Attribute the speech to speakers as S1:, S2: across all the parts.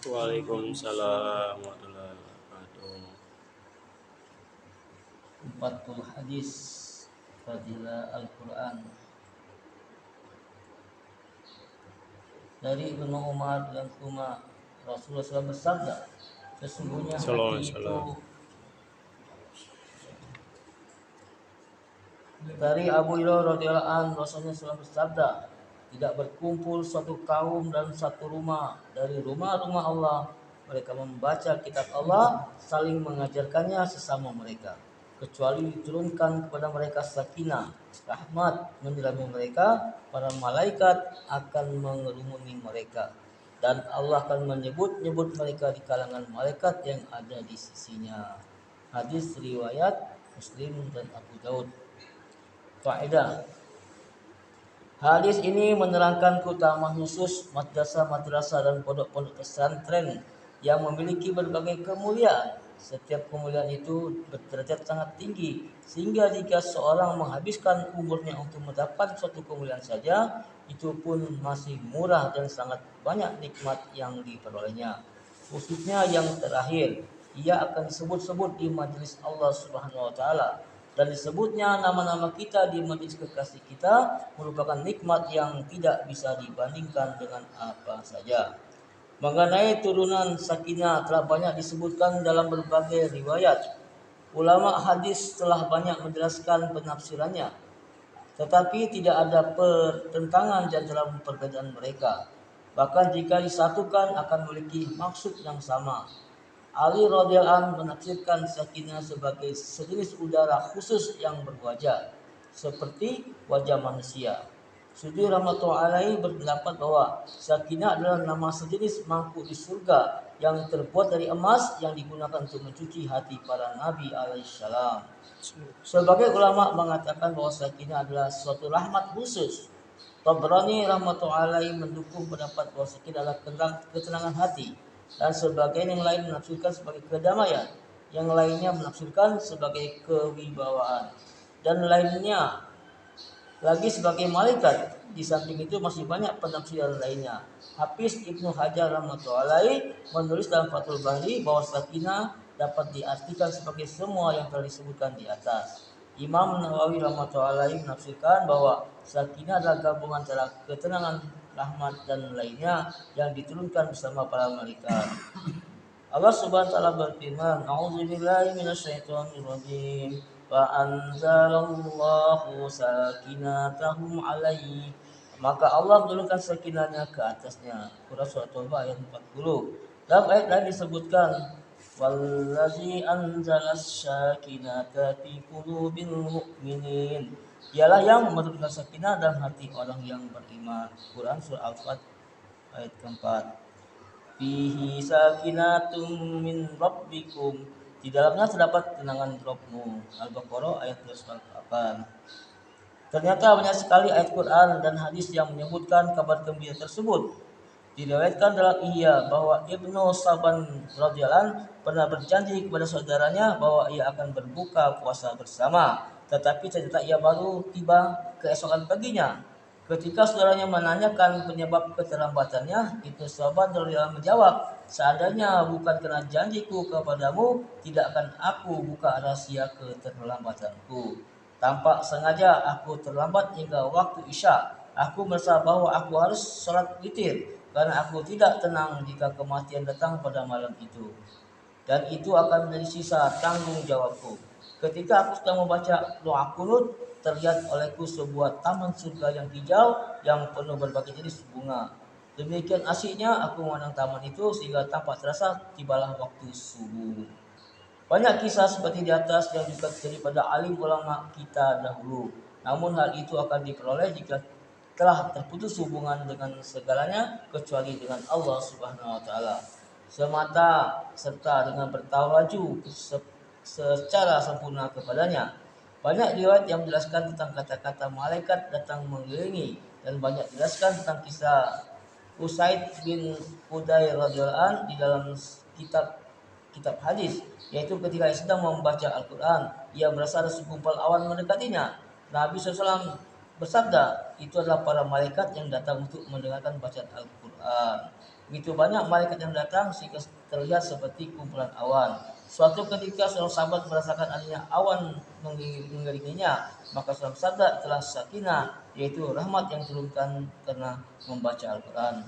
S1: Waalaikumsalam warahmatullahi wabarakatuh.
S2: 40 hadis fadilah Al-Quran. Dari Ibnu Umar dan Rasulullah SAW bersabda, sesungguhnya
S1: Sallallahu
S2: hati
S1: alaihi
S2: itu.
S1: wasallam.
S2: Dari Abu Hurairah radhiyallahu anhu, Rasulullah SAW bersabda, tidak berkumpul suatu kaum dalam satu rumah dari rumah-rumah Allah, mereka membaca kitab Allah, saling mengajarkannya sesama mereka, kecuali diturunkan kepada mereka sakinah, rahmat menyelimuti mereka, para malaikat akan mengerumuni mereka, dan Allah akan menyebut-nyebut mereka di kalangan malaikat yang ada di sisinya. Hadis riwayat Muslim dan Abu Daud. Faedah. Hadis ini menerangkan keutamaan khusus madrasah-madrasah dan pondok-pondok pesantren yang memiliki berbagai kemuliaan. Setiap kemuliaan itu berderajat sangat tinggi, sehingga jika seorang menghabiskan umurnya untuk mendapat suatu kemuliaan saja, itu pun masih murah dan sangat banyak nikmat yang diperolehnya. Khususnya yang terakhir, ia akan disebut-sebut di majelis Allah Subhanahu wa taala, dan disebutnya nama-nama kita di majelis kekasih kita merupakan nikmat yang tidak bisa dibandingkan dengan apa saja. Mengenai turunan sakinah telah banyak disebutkan dalam berbagai riwayat. Ulama hadis telah banyak menjelaskan penafsirannya, tetapi tidak ada pertentangan di antara perbedaan mereka. Bahkan jika disatukan akan memiliki maksud yang sama. Ali radhiyallahu anhu menafsirkan sakinah sebagai sejenis udara khusus yang berwajah, seperti wajah manusia. Sudi rahmatullahi alaihi berpendapat bahwa sakinah adalah nama sejenis mangkuk di surga yang terbuat dari emas yang digunakan untuk mencuci hati para nabi alaihissalam. Sebagai ulama mengatakan bahwa sakinah adalah suatu rahmat khusus. Tabrani rahmatullahi alaihi mendukung pendapat bahwa sakinah adalah ketenangan hati, dan sebagian yang lain menafsirkan sebagai kedamaian, yang lainnya menafsirkan sebagai kewibawaan, dan lainnya lagi sebagai malaikat. Di samping itu masih banyak penafsiran lainnya. Hafiz Ibnu Hajar rahmatullahi menulis dalam Fathul Bari bahwa sakinah dapat diartikan sebagai semua yang telah disebutkan di atas. Imam Nawawi rahmatullahi menafsirkan bahwa sakinah adalah gabungan antara ketenangan, rahmat dan lainnya yang diturunkan bersama para malaikat. Allah Subhanahu wa taala berfirman, "A'udzubillahi minasyaitonirrajim. Fa anzalallahu sakinatahu 'alaihi." Maka Allah menurunkan sakinahnya ke atasnya. Surah At-Taubah ayat 40. Dalam ayat lain disebutkan, "Wallazi anzalas sakinata fi qulubil mu'minin." Dialah yang menurunkan sakinah dalam hati orang yang beriman. Quran surah Al-Fat ayat keempat. Fihi sakinatum min rabbikum. Di dalamnya terdapat ketenangan Rabbmu. Al-Baqarah ayat 208. Ternyata banyak sekali ayat Quran dan hadis yang menyebutkan kabar gembira tersebut. Diriwayatkan dalam Ihya bahwa Ibnu Saban radhiyallahu anhu pernah berjanji kepada saudaranya bahwa ia akan berbuka puasa bersama, tetapi ternyata ia baru tiba keesokan paginya. Ketika saudaranya menanyakan penyebab keterlambatannya, Ibnu Saban radhiyallahu anhu menjawab, "Seandainya bukan karena janjiku kepadamu, tidak akan aku buka rahasia keterlambatanku. Tampak sengaja aku terlambat hingga waktu Isya. Aku merasa bahwa aku harus sholat witir, karena aku tidak tenang jika kematian datang pada malam itu. Dan itu akan menjadi sisa tanggung jawabku. Ketika aku sedang membaca doa kunut, terlihat olehku sebuah taman surga yang hijau yang penuh berbagai jenis bunga. Demikian asyiknya aku memandang taman itu sehingga tanpa terasa tibalah waktu subuh." Banyak kisah seperti di atas yang juga terjadi pada alim ulama kita dahulu. Namun hal itu akan diperoleh jika telah terputus hubungan dengan segalanya kecuali dengan Allah Subhanahu wa taala semata, serta dengan bertawaju secara sempurna kepadanya. Banyak riwayat yang menjelaskan tentang kata-kata malaikat datang mengelilingi, dan banyak dijelaskan tentang kisah Usaid bin Hudayr radhiyallahu anhu di dalam kitab hadis, yaitu ketika ia sedang membaca Al-Quran, ia merasa ada segumpal awan mendekatinya. Nabi SAW bersabda, "Itu adalah para malaikat yang datang untuk mendengarkan bacaan Al-Quran." Begitu banyak malaikat yang datang sehingga terlihat seperti kumpulan awan. Suatu ketika seorang sahabat merasakan adanya awan mengelilinginya, maka seorang sabda itulah sakinah, yaitu rahmat yang turunkan karena membaca Al-Quran.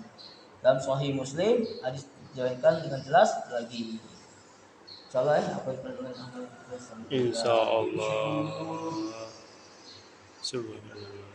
S2: Dalam Sahih Muslim, hadis diriwayatkan dengan jelas lagi. Insyaallah apa yang pernah dengan amal kita
S1: Insya
S2: sampai
S1: Allah. Subhanallah.